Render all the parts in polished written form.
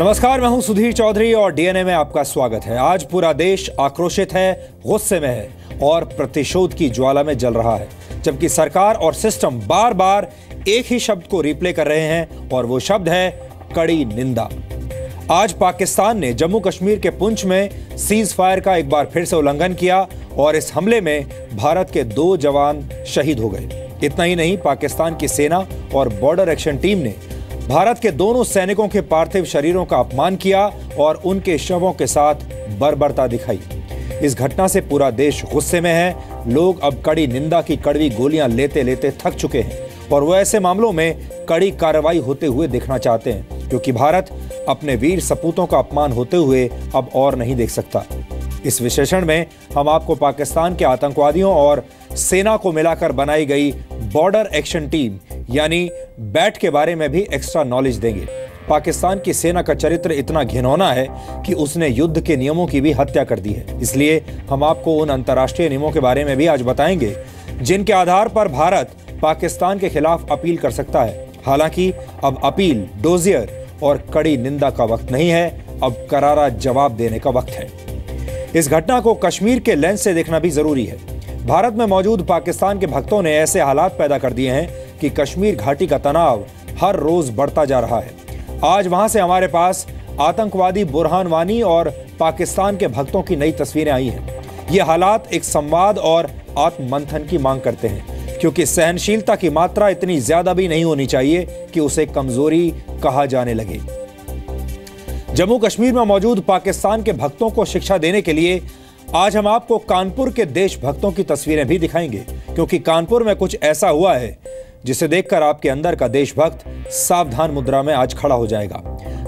नमस्कार, मैं हूं सुधीर चौधरी और डीएनए में आपका स्वागत है। आज पूरा देश आक्रोशित है, गुस्से में है और प्रतिशोध की ज्वाला में जल रहा है, जबकि सरकार और सिस्टम बार बार एक ही शब्द को रिप्ले कर रहे हैं और वो शब्द है कड़ी निंदा। आज पाकिस्तान ने जम्मू कश्मीर के पुंछ में सीज फायर का एक बार फिर से उल्लंघन किया और इस हमले में भारत के 2 जवान शहीद हो गए। इतना ही नहीं, पाकिस्तान की सेना और बॉर्डर एक्शन टीम ने भारत के दोनों सैनिकों के पार्थिव शरीरों का अपमान किया और उनके शवों के साथ बर्बरता दिखाई। इस घटना से पूरा देश गुस्से में है। लोग अब कड़ी निंदा की कड़वी गोलियां लेते लेते थक चुके हैं और वो ऐसे मामलों में कड़ी कार्रवाई होते हुए देखना चाहते हैं, क्योंकि भारत अपने वीर सपूतों का अपमान होते हुए अब और नहीं देख सकता। इस विश्लेषण में हम आपको पाकिस्तान के आतंकवादियों और सेना को मिलाकर बनाई गई बॉर्डर एक्शन टीम यानी बैट के बारे में भी एक्स्ट्रा नॉलेज देंगे। पाकिस्तान की सेना का चरित्र इतना घिनौना है कि उसने युद्ध के नियमों की भी हत्या कर दी है। इसलिए हम आपको उन अंतर्राष्ट्रीय नियमों के बारे में भी आज बताएंगे जिनके आधार पर भारत पाकिस्तान के खिलाफ अपील कर सकता है। हालांकि अब अपील, डोजियर और कड़ी निंदा का वक्त नहीं है, अब करारा जवाब देने का वक्त है। इस घटना को कश्मीर के लेंस से देखना भी जरूरी है। भारत में मौजूद पाकिस्तान के भक्तों ने ऐसे हालात पैदा कर दिए हैं कि कश्मीर घाटी का तनाव हर रोज बढ़ता जा रहा है। आज वहां से हमारे पास आतंकवादी बुरहान वानी और पाकिस्तान के भक्तों की नई तस्वीरें आई हैं। ये हालात एक संवाद और आत्ममंथन की मांग करते हैं, क्योंकि सहनशीलता की मात्रा इतनी ज्यादा भी नहीं होनी चाहिए कि उसे कमजोरी कहा जाने लगे। जम्मू कश्मीर में मौजूद पाकिस्तान के भक्तों को शिक्षा देने के लिए आज हम आपको कानपुर के देशभक्तों की तस्वीरें भी दिखाएंगे, क्योंकि कानपुर में कुछ ऐसा हुआ है जिसे देखकर आपके अंदर का देशभक्त सावधान मुद्रा में आज खड़ा हो जाएगा।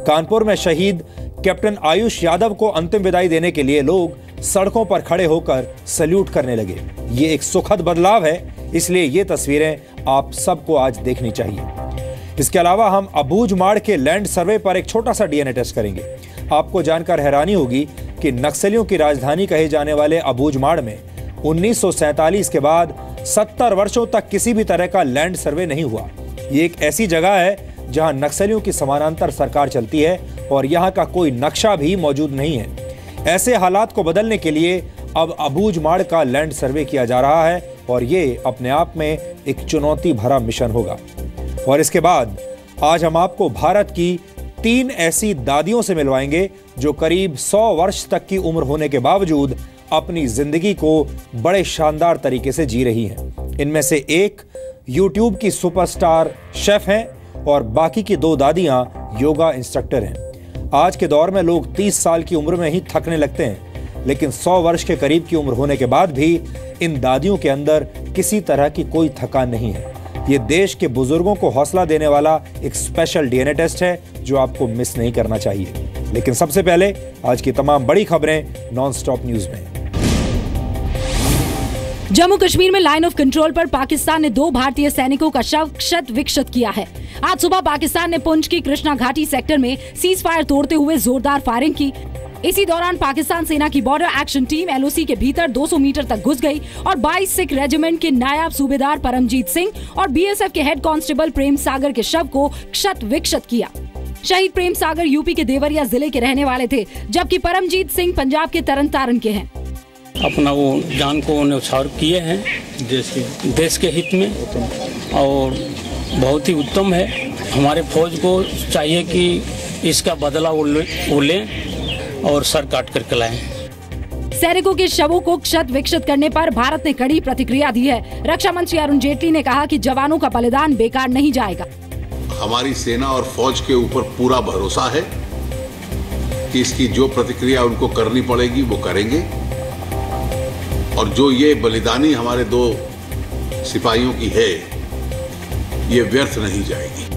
कानपुर में शहीद कैप्टन आयुष यादव को अंतिम विदाई देने के लिए लोग सड़कों पर खड़े होकर सैल्यूट करने लगे। ये एक सुखद बदलाव है, इसलिए ये तस्वीरें आप सबको आज देखनी चाहिए। इसके अलावा हम अबूझमाड़ के लैंड सर्वे पर एक छोटा सा डीएनए टेस्ट करेंगे। आपको जानकर हैरानी होगी कि नक्सलियों की राजधानी कहे जाने वाले अबूझमाड़ में 1947 के बाद 70 वर्षों तक किसी भी तरह का लैंड सर्वे नहीं हुआ। ये एक ऐसी जगह है जहां नक्सलियों की समानांतर सरकार चलती है और यहां का कोई नक्शा भी मौजूद नहीं है। ऐसे हालात को बदलने के लिए अब अबूझमाड़ का लैंड सर्वे किया जा रहा है और ये अपने आप में एक चुनौती भरा मिशन होगा। और इसके बाद आज हम आपको भारत की 3 ऐसी दादियों से मिलवाएंगे जो करीब 100 वर्ष तक की उम्र होने के बावजूद अपनी जिंदगी को बड़े शानदार तरीके से जी रही हैं। इनमें से एक YouTube की सुपरस्टार शेफ हैं और बाकी की 2 दादियां योगा इंस्ट्रक्टर हैं। आज के दौर में लोग 30 साल की उम्र में ही थकने लगते हैं, लेकिन 100 वर्ष के करीब की उम्र होने के बाद भी इन दादियों के अंदर किसी तरह की कोई थकान नहीं है। ये देश के बुजुर्गों को हौसला देने वाला एक स्पेशल डीएनए टेस्ट है जो आपको मिस नहीं करना चाहिए। लेकिन सबसे पहले आज की तमाम बड़ी खबरें नॉन स्टॉप न्यूज में। जम्मू कश्मीर में लाइन ऑफ कंट्रोल पर पाकिस्तान ने 2 भारतीय सैनिकों का शव क्षत विक्षत किया है। आज सुबह पाकिस्तान ने पुंछ की कृष्णा घाटी सेक्टर में सीज फायर तोड़ते हुए जोरदार फायरिंग की। इसी दौरान पाकिस्तान सेना की बॉर्डर एक्शन टीम एलओसी के भीतर 200 मीटर तक घुस गई और 22 सिख रेजिमेंट के नायब सूबेदार परमजीत सिंह और बीएसएफ के हेड कांस्टेबल प्रेम सागर के शव को क्षत विक्षत किया। शहीद प्रेम सागर यूपी के देवरिया जिले के रहने वाले थे, जबकि परमजीत सिंह पंजाब के तरन तारण के हैं। अपना वो जान को न्यौछावर किए हैं देश के हित में और बहुत ही उत्तम है। हमारे फौज को चाहिए कि इसका बदला वो लें और सर काट कर लाएं। सैनिकों के शवों को क्षत विक्षत करने पर भारत ने कड़ी प्रतिक्रिया दी है। रक्षा मंत्री अरुण जेटली ने कहा कि जवानों का बलिदान बेकार नहीं जाएगा। हमारी सेना और फौज के ऊपर पूरा भरोसा है कि इसकी जो प्रतिक्रिया उनको करनी पड़ेगी वो करेंगे और जो ये बलिदानी हमारे 2 सिपाहियों की है ये व्यर्थ नहीं जाएगी।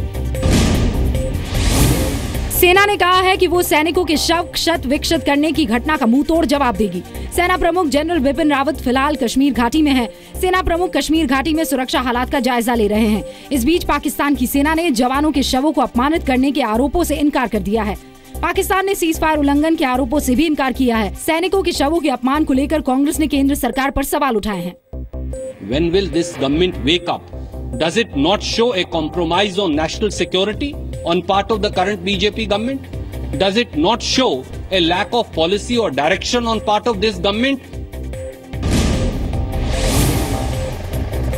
सेना ने कहा है कि वो सैनिकों के शव क्षत विक्षत करने की घटना का मुंहतोड़ जवाब देगी। सेना प्रमुख जनरल बिपिन रावत फिलहाल कश्मीर घाटी में हैं। सेना प्रमुख कश्मीर घाटी में सुरक्षा हालात का जायजा ले रहे हैं। इस बीच पाकिस्तान की सेना ने जवानों के शवों को अपमानित करने के आरोपों से इनकार कर दिया है। पाकिस्तान ने सीज फायर उल्लंघन के आरोपों से भी इनकार किया है। सैनिकों के शवों के अपमान को लेकर कांग्रेस ने केंद्र सरकार पर सवाल उठाए हैं। When will this government wake up? Does it not show a compromise on national security on part of the current BJP government? Does it not show a lack of policy or direction on part of this government?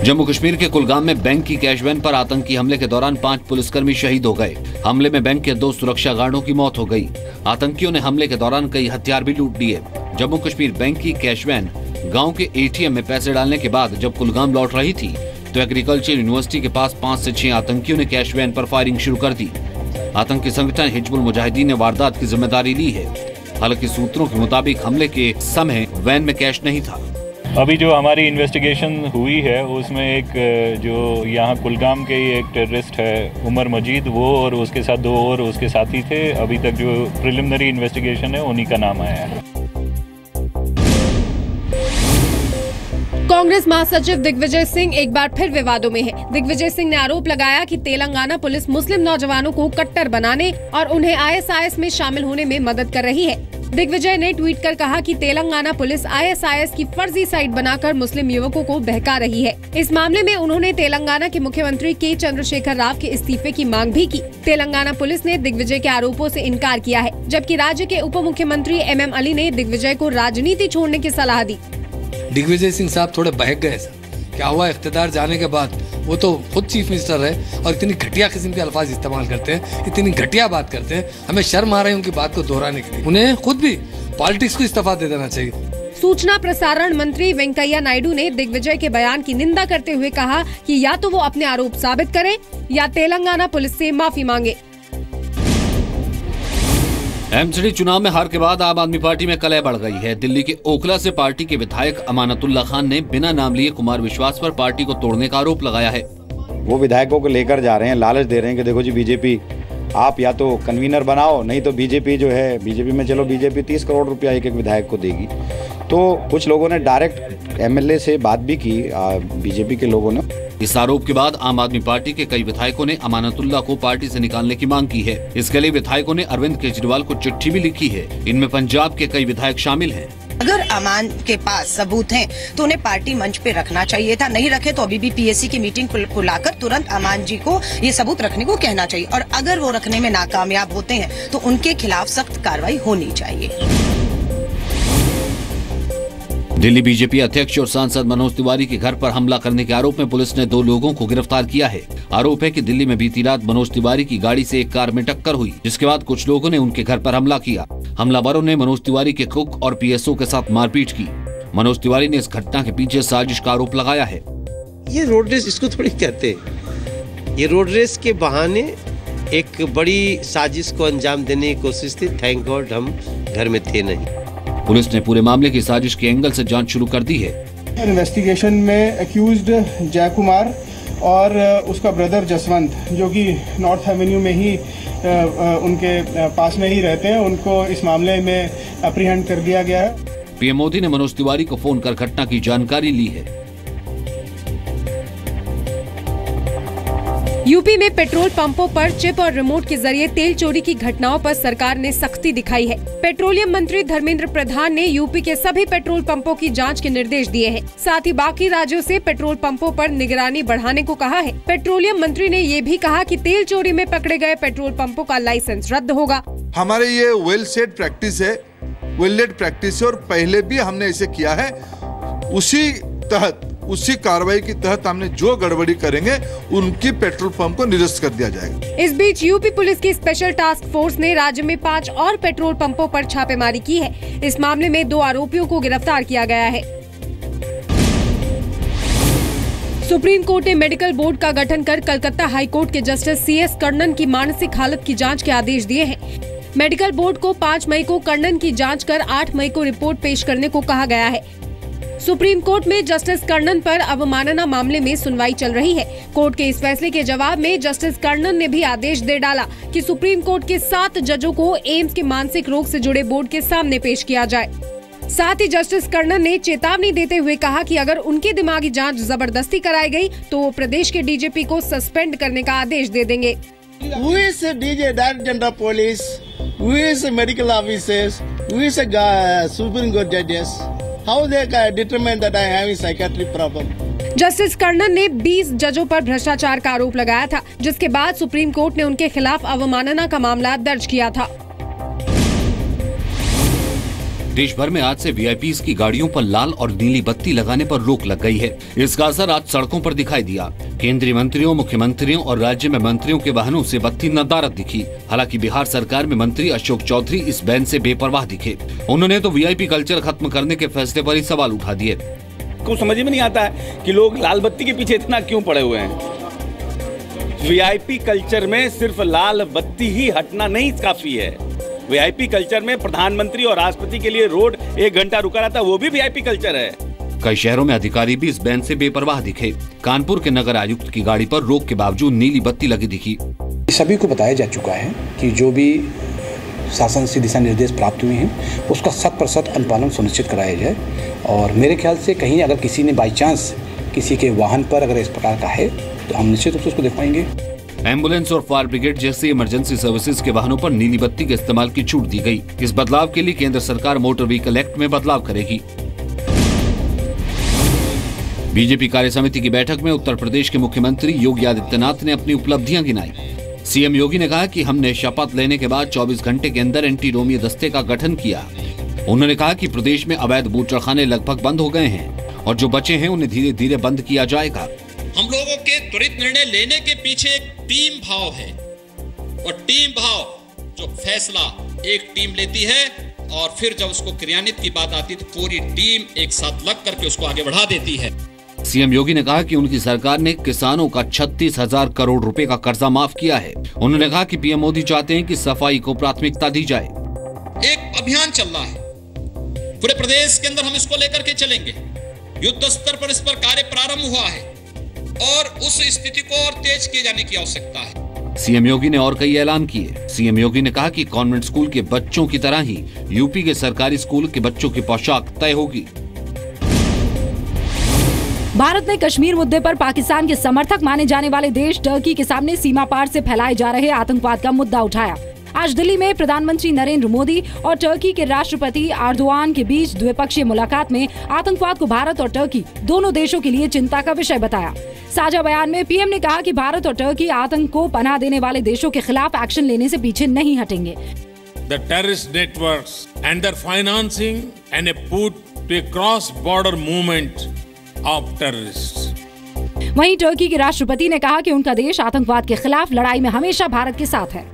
Jammu Kashmir के कुलगाम में bank की cash van पर आतंकी हमले के दौरान 5 पुलिसकर्मी शहीद हो गए। हमले में बैंक के 2 सुरक्षा गार्डों की मौत हो गई। आतंकियों ने हमले के दौरान कई हथियार भी लूट लिए। जम्मू कश्मीर बैंक की कैश वैन गांव के एटीएम में पैसे डालने के बाद जब कुलगाम लौट रही थी तो एग्रीकल्चर यूनिवर्सिटी के पास 5 से 6 आतंकियों ने कैश वैन पर फायरिंग शुरू कर दी। आतंकी संगठन हिजबुल मुजाहिदीन ने वारदात की जिम्मेदारी ली है। हालांकि सूत्रों के मुताबिक हमले के समय वैन में कैश नहीं था। अभी जो हमारी इन्वेस्टिगेशन हुई है उसमें एक जो यहाँ कुलगाम के एक टेररिस्ट है उमर मजीद, वो और उसके साथ 2 और उसके साथी थे। अभी तक जो प्रिलिमिनरी इन्वेस्टिगेशन है उन्हीं का नाम आया है। कांग्रेस महासचिव दिग्विजय सिंह एक बार फिर विवादों में है। दिग्विजय सिंह ने आरोप लगाया कि तेलंगाना पुलिस मुस्लिम नौजवानों को कट्टर बनाने और उन्हें ISIS में शामिल होने में मदद कर रही है। दिग्विजय ने ट्वीट कर कहा कि तेलंगाना पुलिस ISIS की फर्जी साइट बनाकर मुस्लिम युवकों को बहका रही है। इस मामले में उन्होंने तेलंगाना के मुख्यमंत्री के चंद्रशेखर राव के इस्तीफे की मांग भी की। तेलंगाना पुलिस ने दिग्विजय के आरोपों से इनकार किया है, जबकि राज्य के उप मुख्यमंत्री MM अली ने दिग्विजय को राजनीति छोड़ने की सलाह दी। दिग्विजय सिंह साहब थोड़े बहक गए सर। क्या हुआ, इख्तिदार जाने के बाद वो तो खुद चीफ मिनिस्टर है और इतनी घटिया किस्म के अल्फाज इस्तेमाल करते हैं, इतनी घटिया बात करते हैं। हमें शर्म आ रही है उनकी बात को दोहराने के लिए। उन्हें खुद भी पॉलिटिक्स को इस्तीफा दे देना चाहिए। सूचना प्रसारण मंत्री वेंकैया नायडू ने दिग्विजय के बयान की निंदा करते हुए कहा कि या तो वो अपने आरोप साबित करें या तेलंगाना पुलिस से माफी मांगे। एमसीडी चुनाव में हार के बाद आम आदमी पार्टी में कलह बढ़ गई है। दिल्ली के ओखला से पार्टी के विधायक अमानतुल्लाह खान ने बिना नाम लिए कुमार विश्वास पर पार्टी को तोड़ने का आरोप लगाया है। वो विधायकों को लेकर जा रहे हैं, लालच दे रहे हैं कि देखो जी बीजेपी आप या तो कन्वीनर बनाओ, नहीं तो बीजेपी जो है बीजेपी में चलो, बीजेपी 30 करोड़ रुपया एक विधायक को देगी। तो कुछ लोगों ने डायरेक्ट MLA से बात भी की, बीजेपी के लोगों ने। इस आरोप के बाद आम आदमी पार्टी के कई विधायकों ने अमानतुल्लाह को पार्टी से निकालने की मांग की है। इसके लिए विधायकों ने अरविंद केजरीवाल को चिट्ठी भी लिखी है। इनमें पंजाब के कई विधायक शामिल हैं। अगर अमान के पास सबूत हैं तो उन्हें पार्टी मंच पे रखना चाहिए था, नहीं रखे तो अभी भी PSC की मीटिंग बुलाकर तुरंत अमान जी को ये सबूत रखने को कहना चाहिए। और अगर वो रखने में नाकामयाब होते हैं तो उनके खिलाफ सख्त कार्रवाई होनी चाहिए। दिल्ली बीजेपी अध्यक्ष और सांसद मनोज तिवारी के घर पर हमला करने के आरोप में पुलिस ने 2 लोगों को गिरफ्तार किया है। आरोप है कि दिल्ली में बीती रात मनोज तिवारी की गाड़ी से एक कार में टक्कर हुई, जिसके बाद कुछ लोगों ने उनके घर पर हमला किया। हमलावरों ने मनोज तिवारी के कुक और PSO के साथ मारपीट की। मनोज तिवारी ने इस घटना के पीछे साजिश का आरोप लगाया है। ये रोड रेस इसको थोड़ी कहते हैं। ये रोड रेस के बहाने एक बड़ी साजिश को अंजाम देने की कोशिश थी। थैंक गॉड हम घर में थे नहीं। पुलिस ने पूरे मामले की साजिश के एंगल से जांच शुरू कर दी है। इन्वेस्टिगेशन में एक्यूज्ड जय कुमार और उसका ब्रदर जसवंत, जो कि नॉर्थ एवेन्यू में ही उनके पास में ही रहते हैं, उनको इस मामले में अप्रीहेंड कर दिया गया है। PM मोदी ने मनोज तिवारी को फोन कर घटना की जानकारी ली है। यूपी में पेट्रोल पंपों पर चिप और रिमोट के जरिए तेल चोरी की घटनाओं पर सरकार ने सख्ती दिखाई है। पेट्रोलियम मंत्री धर्मेंद्र प्रधान ने यूपी के सभी पेट्रोल पंपों की जांच के निर्देश दिए हैं। साथ ही बाकी राज्यों से पेट्रोल पंपों पर निगरानी बढ़ाने को कहा है। पेट्रोलियम मंत्री ने ये भी कहा कि तेल चोरी में पकड़े गए पेट्रोल पंपों का लाइसेंस रद्द होगा। हमारे ये वेल सेट प्रैक्टिस है, वेल लेड प्रैक्टिस है और पहले भी हमने ऐसे किया है। उसी कार्रवाई के तहत हमने जो गड़बड़ी करेंगे उनकी पेट्रोल पंप को निरस्त कर दिया जाएगा। इस बीच यूपी पुलिस की स्पेशल टास्क फोर्स ने राज्य में 5 और पेट्रोल पंपों पर छापेमारी की है। इस मामले में 2 आरोपियों को गिरफ्तार किया गया है। सुप्रीम कोर्ट ने मेडिकल बोर्ड का गठन कर कलकत्ता हाई कोर्ट के जस्टिस CS कर्णन की मानसिक हालत की जांच के आदेश दिए हैं। मेडिकल बोर्ड को 5 मई को कर्णन की जांच कर 8 मई को रिपोर्ट पेश करने को कहा गया है। सुप्रीम कोर्ट में जस्टिस कर्णन पर अवमानना मामले में सुनवाई चल रही है। कोर्ट के इस फैसले के जवाब में जस्टिस कर्णन ने भी आदेश दे डाला कि सुप्रीम कोर्ट के 7 जजों को एम्स के मानसिक रोग से जुड़े बोर्ड के सामने पेश किया जाए। साथ ही जस्टिस कर्णन ने चेतावनी देते हुए कहा कि अगर उनकी दिमागी जांच जबरदस्ती कराई गई तो वो प्रदेश के DGP को सस्पेंड करने का आदेश दे देंगे। Who is a DJ, Director General Police? Who is a medical officers? Who is a Supreme Court judges? How they can determine that I have a psychiatric problem? Justice Karnan ने 20 जजों पर भ्रष्टाचार का आरोप लगाया था, जिसके बाद सुप्रीम कोर्ट ने उनके खिलाफ अवमानना का मामला दर्ज किया था। देश भर में आज से वीआईपीज की गाड़ियों पर लाल और नीली बत्ती लगाने पर रोक लग गई है। इसका असर आज सड़कों पर दिखाई दिया। केंद्रीय मंत्रियों, मुख्यमंत्रियों और राज्य में मंत्रियों के वाहनों से बत्ती नदारद दिखी। हालांकि बिहार सरकार में मंत्री अशोक चौधरी इस बैन से बेपरवाह दिखे। उन्होंने तो वीआईपी कल्चर खत्म करने के फैसले पर ही सवाल उठा दिए। कुछ समझ में नहीं आता है कि लोग लाल बत्ती के पीछे इतना क्यों पड़े हुए हैं। वीआईपी कल्चर में सिर्फ लाल बत्ती ही हटना नहीं काफी है। वीआईपी कल्चर में प्रधानमंत्री और राष्ट्रपति के लिए रोड 1 घंटा रुका रहता है, वो भी वीआईपी कल्चर है। कई शहरों में अधिकारी भी इस बैन से बेपरवाह दिखे। कानपुर के नगर आयुक्त की गाड़ी पर रोक के बावजूद नीली बत्ती लगी दिखी। सभी को बताया जा चुका है कि जो भी शासन से दिशा निर्देश प्राप्त हुए हैं उसका 100% अनुपालन सुनिश्चित कराया जाए। और मेरे ख्याल से कहीं अगर किसी ने बाई चांस किसी के वाहन पर अगर इस प्रकार का है तो हम निश्चित रूप से उसको दिखवाएंगे। एम्बुलेंस और फायर ब्रिगेड जैसी इमरजेंसी सर्विसेज के वाहनों पर नीली बत्ती के इस्तेमाल की छूट दी गई। इस बदलाव के लिए केंद्र सरकार मोटर व्हीकल एक्ट में बदलाव करेगी। बीजेपी कार्य समिति की बैठक में उत्तर प्रदेश के मुख्यमंत्री योगी आदित्यनाथ ने अपनी उपलब्धियां गिनाई। सीएम योगी ने कहा कि हमने शपथ लेने के बाद 24 घंटे के अंदर एंटी रोमियो दस्ते का गठन किया। उन्होंने कहा कि प्रदेश में अवैध बूचड़खाने लगभग बंद हो गए हैं और जो बचे हैं उन्हें धीरे धीरे बंद किया जाएगा। हम लोगों के त्वरित निर्णय लेने के पीछे एक टीम भाव है और टीम भाव जो फैसला एक टीम लेती है और फिर जब उसको क्रियान्वित की बात आती है तो पूरी टीम एक साथ लग करके उसको आगे बढ़ा देती है। सीएम योगी ने कहा कि उनकी सरकार ने किसानों का 36,000 करोड़ रुपए का कर्जा माफ किया है। उन्होंने कहा कि पीएम मोदी चाहते हैं कि सफाई को प्राथमिकता दी जाए। एक अभियान चल रहा है पूरे प्रदेश के अंदर, हम इसको लेकर के चलेंगे। युद्ध स्तर पर इस पर कार्य प्रारंभ हुआ है और उस स्थिति को और तेज किए जाने की आवश्यकता है। सीएम योगी ने और कई ऐलान किए। सीएम योगी ने कहा कि कॉन्वेंट स्कूल के बच्चों की तरह ही यूपी के सरकारी स्कूल के बच्चों की पोशाक तय होगी। भारत ने कश्मीर मुद्दे पर पाकिस्तान के समर्थक माने जाने वाले देश टर्की के सामने सीमा पार से फैलाए जा रहे आतंकवाद का मुद्दा उठाया। आज दिल्ली में प्रधानमंत्री नरेंद्र मोदी और टर्की के राष्ट्रपति एर्दोआन के बीच द्विपक्षीय मुलाकात में आतंकवाद को भारत और टर्की दोनों देशों के लिए चिंता का विषय बताया। साझा बयान में पीएम ने कहा कि भारत और टर्की आतंक को पनाह देने वाले देशों के खिलाफ एक्शन लेने से पीछे नहीं हटेंगे। The terrorist networks and their financing and a put to a cross-border movement of terrorists. वहीं टर्की के राष्ट्रपति ने कहा कि उनका देश आतंकवाद के खिलाफ लड़ाई में हमेशा भारत के साथ है।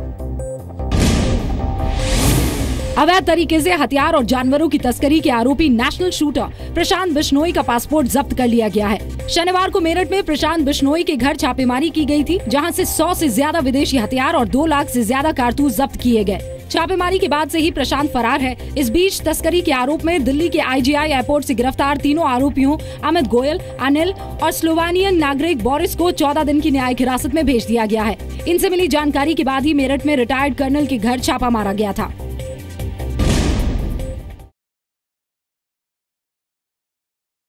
अवैध तरीके से हथियार और जानवरों की तस्करी के आरोपी नेशनल शूटर प्रशांत बिश्नोई का पासपोर्ट जब्त कर लिया गया है। शनिवार को मेरठ में प्रशांत बिश्नोई के घर छापेमारी की गई थी, जहां से 100 से ज्यादा विदेशी हथियार और 2 लाख से ज्यादा कारतूस जब्त किए गए। छापेमारी के बाद से ही प्रशांत फरार है। इस बीच तस्करी के आरोप में दिल्ली के IGI एयरपोर्ट से गिरफ्तार तीनों आरोपियों अमित गोयल, अनिल और स्लोवानियन नागरिक बोरिस को 14 दिन की न्यायिक हिरासत में भेज दिया गया है। इनसे मिली जानकारी के बाद ही मेरठ में रिटायर्ड कर्नल के घर छापा मारा गया था।